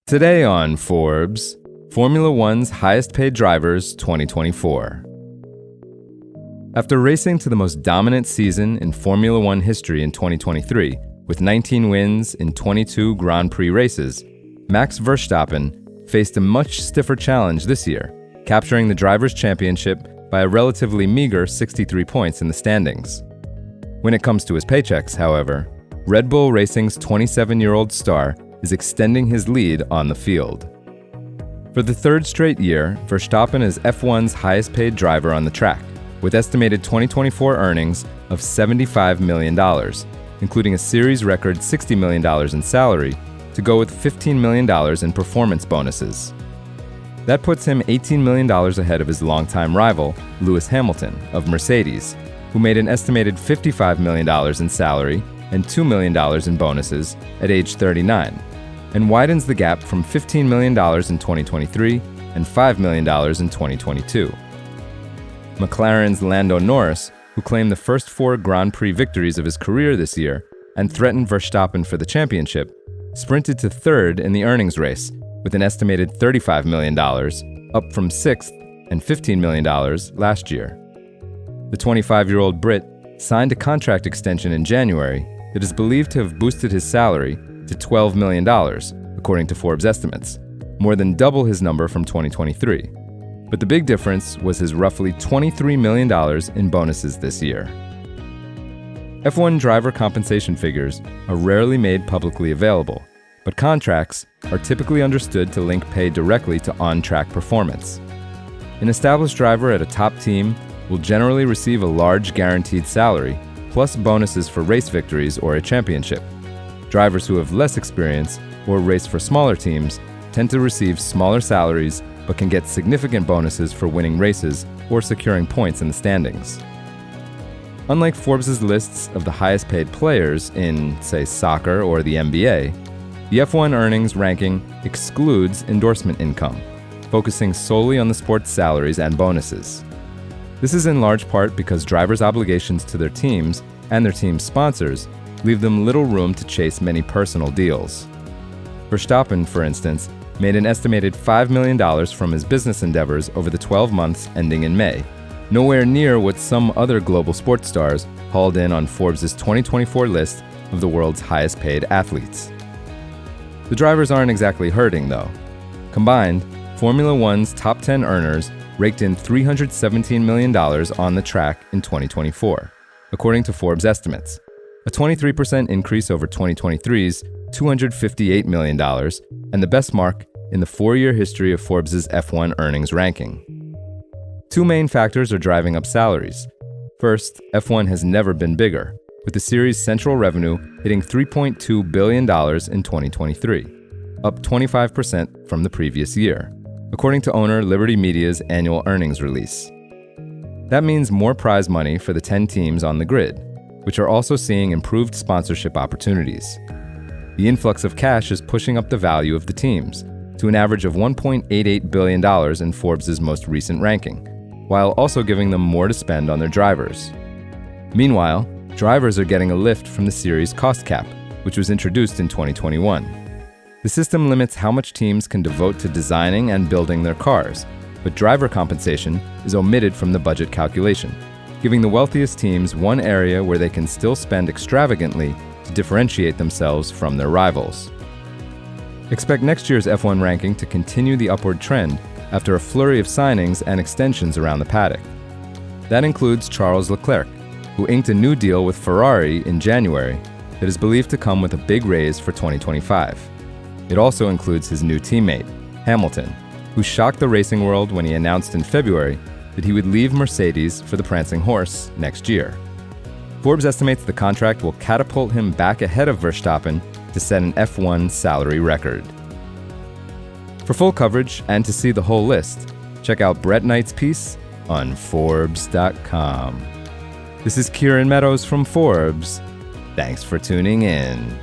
Today on Forbes, Formula One's highest paid drivers 2024. After racing to the most dominant season in Formula One history in 2023, with 19 wins in 22 Grand Prix races, Max Verstappen faced a much stiffer challenge this year, capturing the Drivers' Championship by a relatively meager 63 points in the standings. When it comes to his paychecks, however, Red Bull Racing's 27-year-old star is extending his lead on the field. For the third straight year, Verstappen is F1's highest paid driver on the track, with estimated 2024 earnings of $75 million, including a series record $60 million in salary, to go with $15 million in performance bonuses. That puts him $18 million ahead of his longtime rival, Lewis Hamilton of Mercedes, who made an estimated $55 million in salary and $2 million in bonuses at age 39, and widens the gap from $15 million in 2023 and $5 million in 2022. McLaren's Lando Norris, who claimed the first 4 Grand Prix victories of his career this year and threatened Verstappen for the championship, sprinted to third in the earnings race with an estimated $35 million, up from 6th and $15 million last year. The 25-year-old Brit signed a contract extension in January that is believed to have boosted his salary to $12 million, according to Forbes estimates, more than double his number from 2023. But the big difference was his roughly $23 million in bonuses this year. F1 driver compensation figures are rarely made publicly available, but contracts are typically understood to link pay directly to on-track performance. An established driver at a top team will generally receive a large guaranteed salary, plus bonuses for race victories or a championship. Drivers who have less experience or race for smaller teams tend to receive smaller salaries but can get significant bonuses for winning races or securing points in the standings. Unlike Forbes' lists of the highest paid players in, say, soccer or the NBA, the F1 earnings ranking excludes endorsement income, focusing solely on the sport's salaries and bonuses. This is in large part because drivers' obligations to their teams and their team's sponsors leave them little room to chase many personal deals. Verstappen, for instance, made an estimated $5 million from his business endeavors over the 12 months ending in May, nowhere near what some other global sports stars hauled in on Forbes' 2024 list of the world's highest paid athletes. The drivers aren't exactly hurting, though. Combined, Formula One's top 10 earners raked in $317 million on the track in 2024, according to Forbes estimates, a 23% increase over 2023's $258 million, and the best mark in the 4-year history of Forbes' F1 earnings ranking. 2 main factors are driving up salaries. First, F1 has never been bigger, with the series' central revenue hitting $3.2 billion in 2023, up 25% from the previous year, according to owner Liberty Media's annual earnings release. That means more prize money for the 10 teams on the grid, which are also seeing improved sponsorship opportunities. The influx of cash is pushing up the value of the teams to an average of $1.88 billion in Forbes' most recent ranking, while also giving them more to spend on their drivers. Meanwhile, drivers are getting a lift from the series' cost cap, which was introduced in 2021. The system limits how much teams can devote to designing and building their cars, but driver compensation is omitted from the budget calculation, giving the wealthiest teams one area where they can still spend extravagantly to differentiate themselves from their rivals. Expect next year's F1 ranking to continue the upward trend after a flurry of signings and extensions around the paddock. That includes Charles Leclerc, who inked a new deal with Ferrari in January that is believed to come with a big raise for 2025. It also includes his new teammate, Hamilton, who shocked the racing world when he announced in February that he would leave Mercedes for the prancing horse next year. Forbes estimates the contract will catapult him back ahead of Verstappen to set an F1 salary record. For full coverage and to see the whole list, check out Brett Knight's piece on Forbes.com. This is Kieran Meadows from Forbes. Thanks for tuning in.